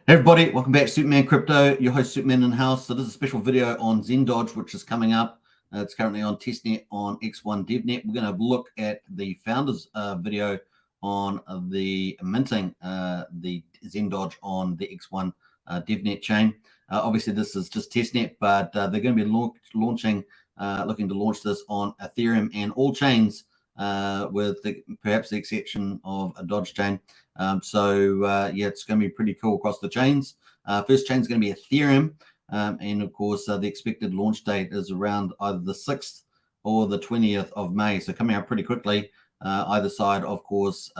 Hey everybody, welcome back to Superman Crypto, your host Superman in house. So this is a special video on XenDoge, which is coming up. It's currently on Testnet on X1 DevNet. We're going to look at the founders video on the minting the XenDoge on the X1 DevNet chain. Obviously this is just Testnet, but they're going to be looking to launch this on Ethereum and all chains, with perhaps the exception of a Doge chain. Yeah, it's going to be pretty cool across the chains. First chain is going to be Ethereum, and of course the expected launch date is around either the 6th or the 20th of May, so coming out pretty quickly. Either side, of course,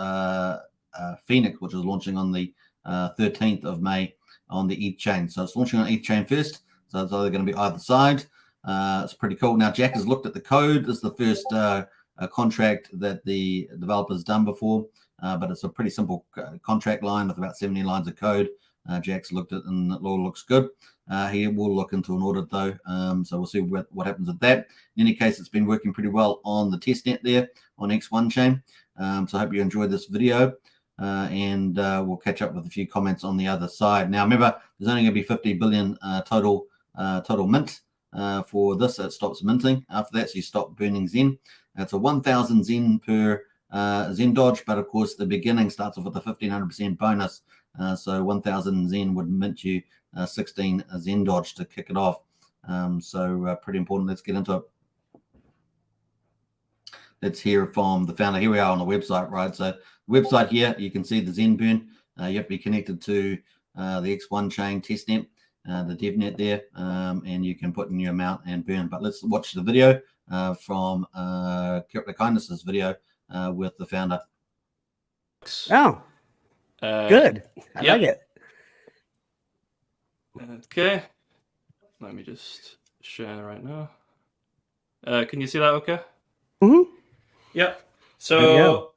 Phoenix, which is launching on the 13th of May on the ETH chain. So it's launching on ETH chain first, so it's either going to be either side. It's pretty cool. Now Jack has looked at the code. This is the first contract that the developer's done before. But it's a pretty simple contract line with about 70 lines of code. Jack's looked at it and it all looks good. He will look into an audit though, so we'll see what happens with that. In any case, it's been working pretty well on the testnet there on X1 chain. So I hope you enjoyed this video, and we'll catch up with a few comments on the other side. Now remember, there's only going to be 50 billion total mint for this. It stops minting after that, so you stop burning Zen. It's a 1,000 Zen per XenDoge, but of course the beginning starts off with a 1,500% bonus, so 1,000 Zen would mint you 16 XenDoge to kick it off. Pretty important. Let's get into it. Let's hear from the founder. Here we are on the website, right? So the website here, you can see the Zen burn. You have to be connected to the X1 chain testnet, the DevNet there, and you can put in your amount and burn. But let's watch the video from Crypto Kindness's video with the founder. Oh, good. I like it. Okay. Let me just share right now. Can you see that okay? Mm-hmm. Yeah. So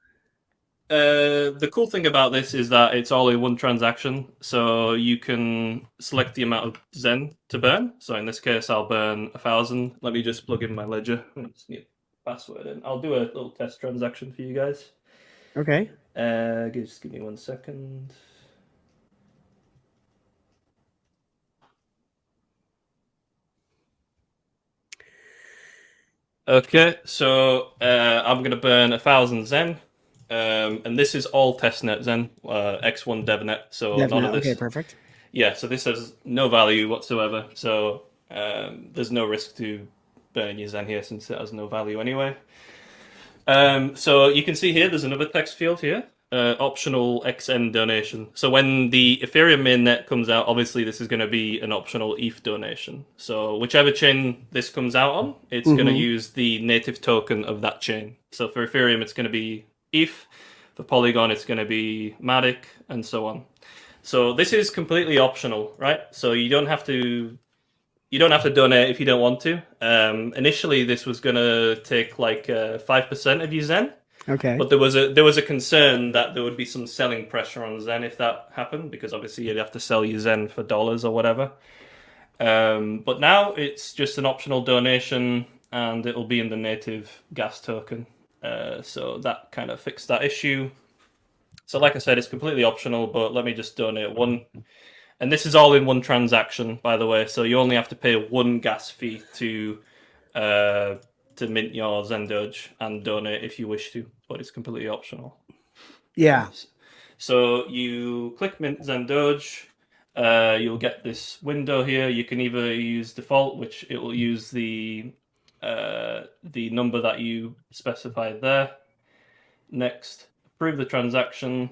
the cool thing about this is that it's all in one transaction. So you can select the amount of Zen to burn. So in this case, I'll burn 1,000. Let me just plug in my ledger. I just need a password in. I'll do a little test transaction for you guys. Okay. Just give me 1 second. Okay, so I'm going to burn 1,000 Zen. And this is all testnet Zen, X1 DevNet. So DevNet, none of this. okay, perfect. Yeah, so this has no value whatsoever. So there's no risk to burning your Zen here since it has no value anyway. So you can see here, there's another text field here, optional XN donation. So when the Ethereum mainnet comes out, obviously this is going to be an optional ETH donation. So whichever chain this comes out on, it's going to use the native token of that chain. So for Ethereum, it's going to be ETH. For Polygon, it's going to be Matic, and so on. So this is completely optional, right? So you don't have to donate if you don't want to. Initially, this was going to take like 5% of your Zen. Okay. But there was a concern that there would be some selling pressure on Zen if that happened, because obviously you'd have to sell your Zen for dollars or whatever. But now it's just an optional donation, and it'll be in the native gas token. So that kind of fixed that issue. So like I said, it's completely optional, but let me just donate one. And this is all in one transaction, by the way. So you only have to pay one gas fee to mint your XenDoge and donate if you wish to, but it's completely optional. Yeah. So you click mint XenDoge, you'll get this window here. You can either use default, which it will use the number that you specified there. Next, approve the transaction.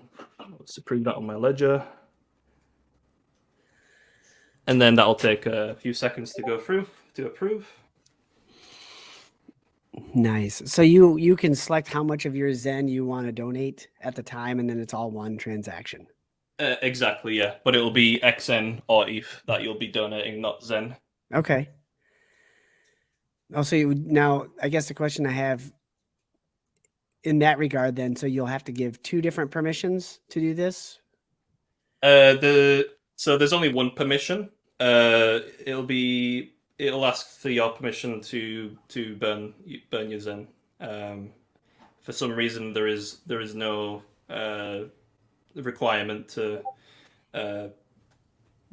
Let's approve that on my ledger. And then that'll take a few seconds to go through to approve. Nice. So you can select how much of your Zen you want to donate at the time, and then it's all one transaction. Exactly, yeah. But it'll be XN or ETH that you'll be donating, not Zen. Okay. Also, now I guess the question I have in that regard, then, so you'll have to give 2 different permissions to do this? So there's only one permission. It'll ask for your permission to burn your Zen. For some reason, there is no requirement to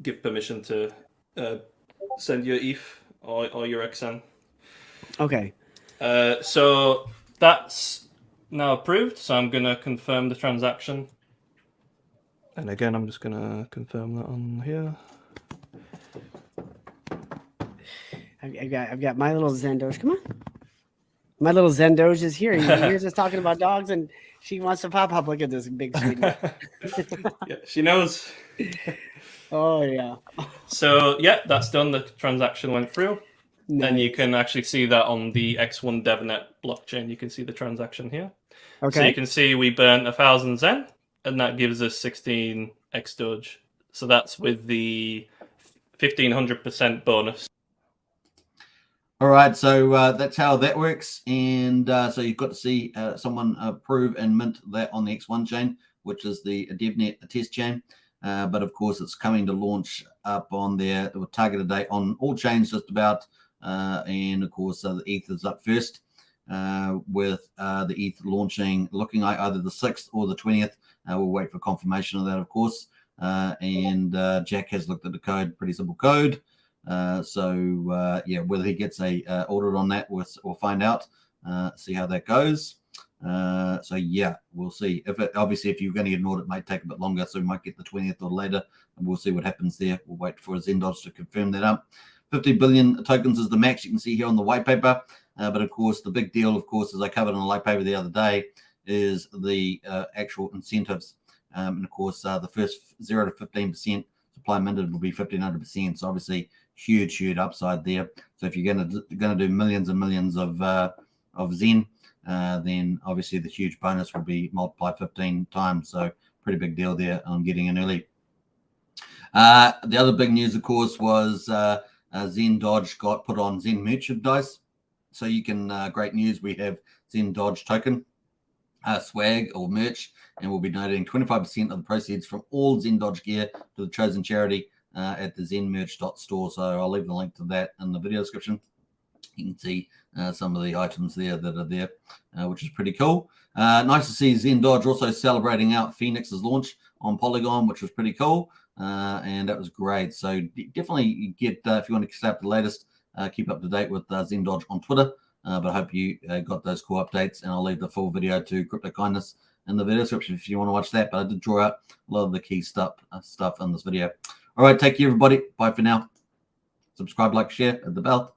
give permission to send your ETH or your XN. Okay. So that's now approved. So I'm going to confirm the transaction. And again, I'm just going to confirm that on here. I've got my little XenDoge. Come on. My little XenDoge is here. He hears us talking about dogs and she wants to pop up. Look at this big sweetie. Yeah, she knows. Oh, yeah. So, yeah, that's done. The transaction went through. Nice. And you can actually see that on the X1 DevNet blockchain. You can see the transaction here. Okay. So you can see we burnt 1,000 Zen, and that gives us 16 XDoge. So that's with the 1,500% bonus. All right, so that's how that works. And so you've got to see someone approve and mint that on the X1 chain, which is the DevNet test chain. But of course, it's coming to launch up on there with targeted date on all chains just about. And of course, the ETH is up first with the ETH launching, looking like either the 6th or the 20th. We'll wait for confirmation of that, of course. And Jack has looked at the code, pretty simple code. So yeah, whether he gets a audit on that, we'll find out, see how that goes. So yeah, we'll see. Obviously, if you're going to get an audit, it might take a bit longer, so we might get the 20th or later, and we'll see what happens there. We'll wait for XenDoge to confirm that up. 50 billion tokens is the max you can see here on the white paper. But of course, the big deal, of course, as I covered on the white paper the other day, is the actual incentives. And of course, the first 0 to 15% supply minted will be 1,500%. So obviously, huge upside there. So if you're going to do millions and millions of Zen, then obviously the huge bonus will be multiplied 15 times. So pretty big deal there on getting in early. The other big news, of course, was XenDoge got put on Zen merchandise. So you can, great news, we have XenDoge token, swag or merch, and we'll be donating 25% of the proceeds from all XenDoge gear to the chosen charity at the zenmerch.store. So I'll leave the link to that in the video description. You can see some of the items there that are there, which is pretty cool. Nice to see XenDoge also celebrating out Phoenix's launch on Polygon, which was pretty cool. And that was great. So definitely get, if you want to stay up to the latest, keep up to date with XenDoge on Twitter. But I hope you got those cool updates, and I'll leave the full video to Crypto Kindness in the video description if you want to watch that. But I did draw out a lot of the key stuff in this video. All right, take care, everybody. Bye for now. Subscribe, like, share, hit the bell.